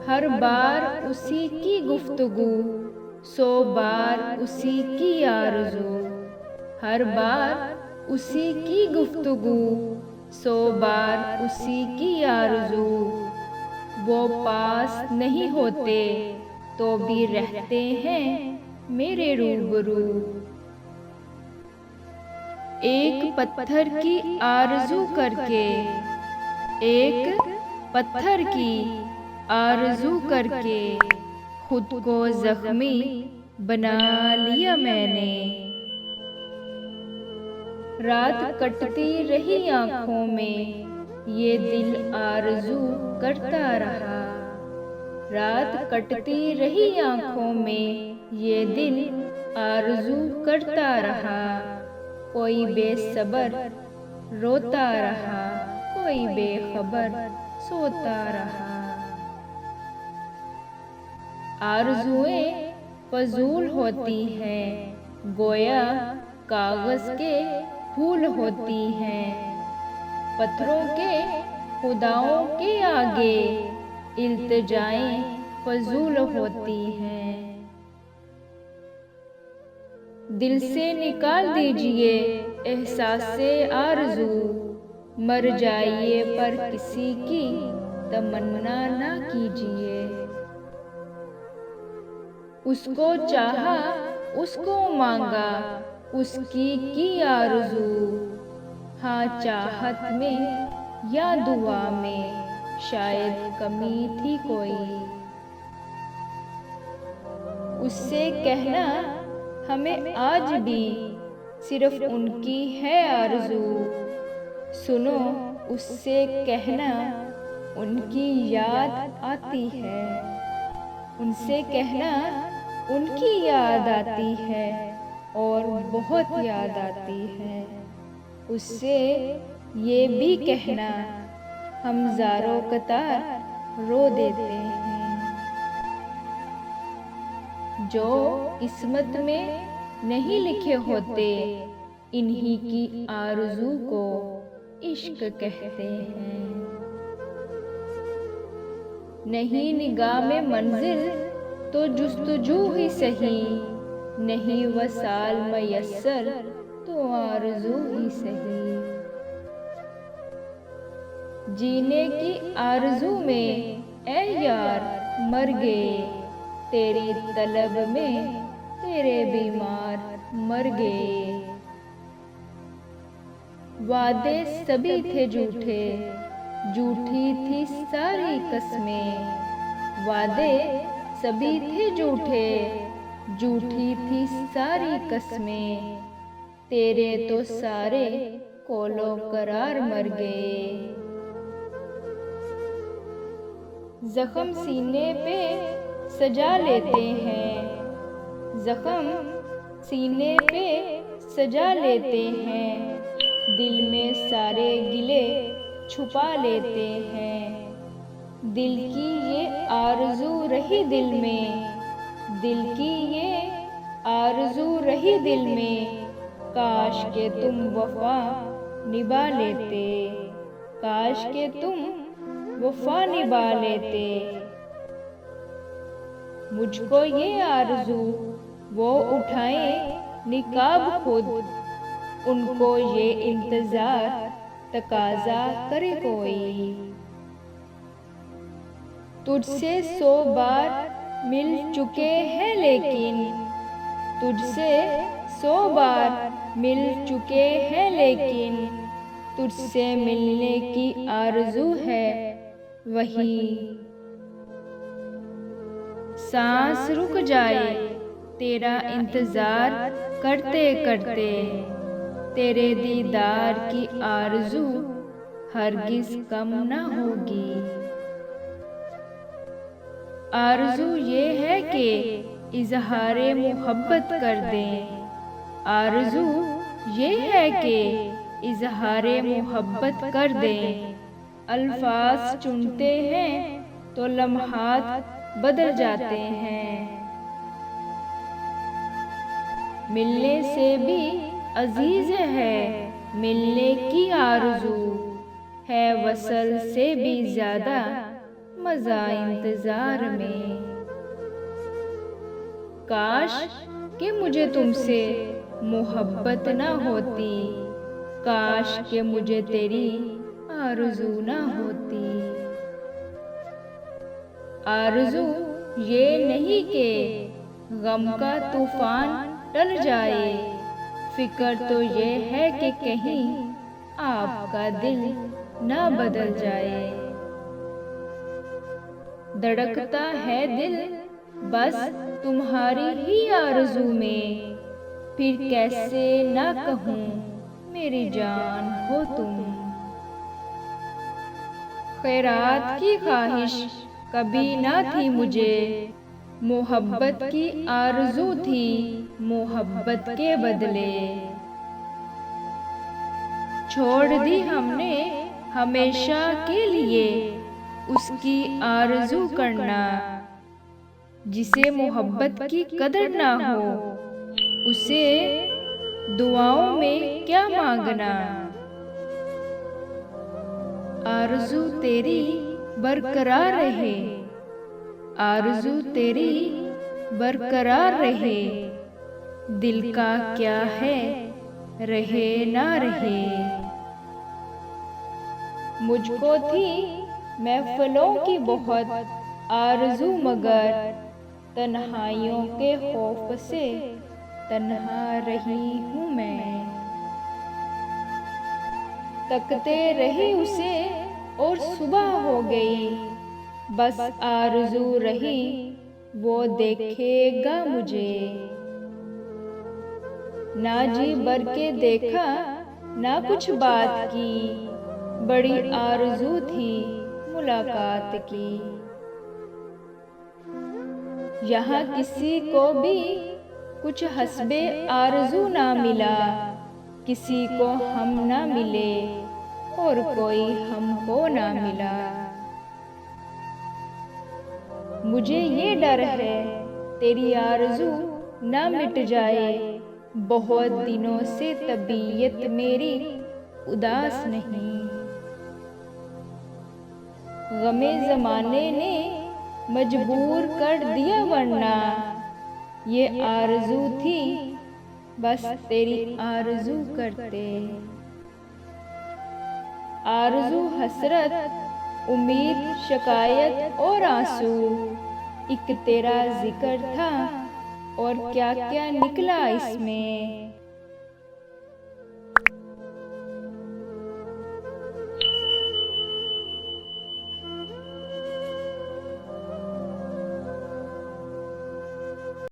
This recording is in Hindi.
हर बार उसी की गुफ्तगू, 100 बार उसी की आरज़ू। हर बार उसी की गुफ्तगू, 100 बार उसी की आरज़ू। वो पास नहीं होते तो भी रहते हैं मेरे रूबरू। एक पत्थर की आरज़ू करके, एक पत्थर की आरज़ू करके, खुद को ज़ख्मी बना लिया मैंने। रात कटती रही आँखों में, ये दिल आरज़ू करता रहा। रात कटती रही आँखों में, ये दिल आरज़ू करता रहा। कोई बेसब्र रोता रहा, कोई बेखबर सोता रहा। आरज़ुएं फजूल होती हैं, गोया कागज़ के फूल होती हैं। पत्थरों के खुदाओं के आगे इल्तिजाएं फजूल होती हैं। दिल से निकाल दीजिए एहसासे आरज़ू, मर जाइए पर किसी की तमन्ना ना कीजिए। उसको चाहा, उसको मांगा, उसकी की आरज़ू। हाँ, चाहत में या दुआ में शायद कमी थी कोई। उससे कहना हमें आज भी सिर्फ उनकी है आरज़ू। सुनो, उससे कहना उनकी याद आती है। उनसे कहना उनकी याद आती है और बहुत याद आती है। उससे ये भी कहना हम ज़ारो कतार रो देते हैं। जो किस्मत में नहीं लिखे होते, इन्हीं की आरज़ू को इश्क कहते हैं। नहीं निगाह में मंजिल तो जुस्तजू ही सही, नहीं वसाल मयस्सर तो आरज़ू ही सही। जीने की आरज़ू में ऐ यार मर गए, तेरी तलब में तेरे बीमार मर गए। वादे सभी थे झूठे, झूठी थी सारी कस्में। वादे सभी थे झूठे, झूठी थी सारी कस्में। तेरे तो सारे कोलो करार मर गए। जख्म सीने पे सजा लेते हैं, जख्म सीने पे सजा लेते हैं। दिल में सारे गिले छुपा लेते हैं। दिल की ये आरज़ू रही दिल में, दिल की ये आरज़ू रही दिल में। काश के तुम वफा निभा लेते, काश के तुम वफा निभा लेते। मुझको ये आरज़ू वो उठाए निकाब खुद, उनको ये इंतज़ार तकाज़ा करे कोई। तुझसे 100 बार मिल चुके हैं लेकिन, तुझसे 100 बार मिल चुके हैं लेकिन, तुझसे मिलने की आरज़ू है वही। सांस रुक जाए तेरा इंतज़ार करते करते, तेरे दीदार की आरज़ू हरगिज़ कम न होगी। आरज़ू ये है कि इज़हारे मोहब्बत कर दें, आरज़ू ये है कि इज़हारे मोहब्बत कर दें। अल्फाज चुनते हैं तो लम्हात बदल जाते हैं। मिलने से भी अजीज़ है मिलने की आरज़ू, है वसल से भी ज़्यादा मज़ा इंतज़ार में। काश कि मुझे तुमसे मोहब्बत न होती, काश कि मुझे तेरी आरज़ू न होती। आरज़ू ये नहीं कि गम का तूफान टल जाए, फिक्र तो ये है कि कहीं आपका दिल न बदल जाए। धड़कता है दिल बस तुम्हारी ही आरज़ू में, फिर कैसे ना कहूँ मेरी जान हो तुम। खैरात की ख्वाहिश कभी ना थी मुझे, मोहब्बत की आरज़ू थी मोहब्बत के बदले। छोड़ दी हमने हमेशा के लिए उसकी आरज़ू करना, जिसे मोहब्बत की कदर ना हो उसे दुआओं में क्या मांगना। आरज़ू तेरी बरकरार रहे, आरज़ू तेरी बरकरार रहे, दिल का क्या है रहे ना रहे। मुझको थी महफ़िलों की बहुत आरज़ू, मगर तन्हाइयों के खौफ से तन्हा रही हूँ मैं। तकते रहे उसे और सुबह हो गई, बस आरज़ू रही वो देखेगा मुझे। ना जी भर के देखा ना कुछ बात की, बड़ी आरज़ू थी मुलाकात की। यहाँ किसी को भी कुछ हस्बे आरज़ू ना मिला, किसी को हम ना मिले और कोई हमको ना मिला। मुझे ये डर है तेरी आरज़ू ना मिट जाए, बहुत दिनों से तबीयत मेरी उदास नहीं। गमे ज़माने ने मजबूर कर दिया, वरना ये आरज़ू थी बस तेरी आरज़ू करते। आरज़ू हसरत उम्मीद शिकायत और आंसू, एक तेरा जिक्र था और क्या क्या निकला इसमें।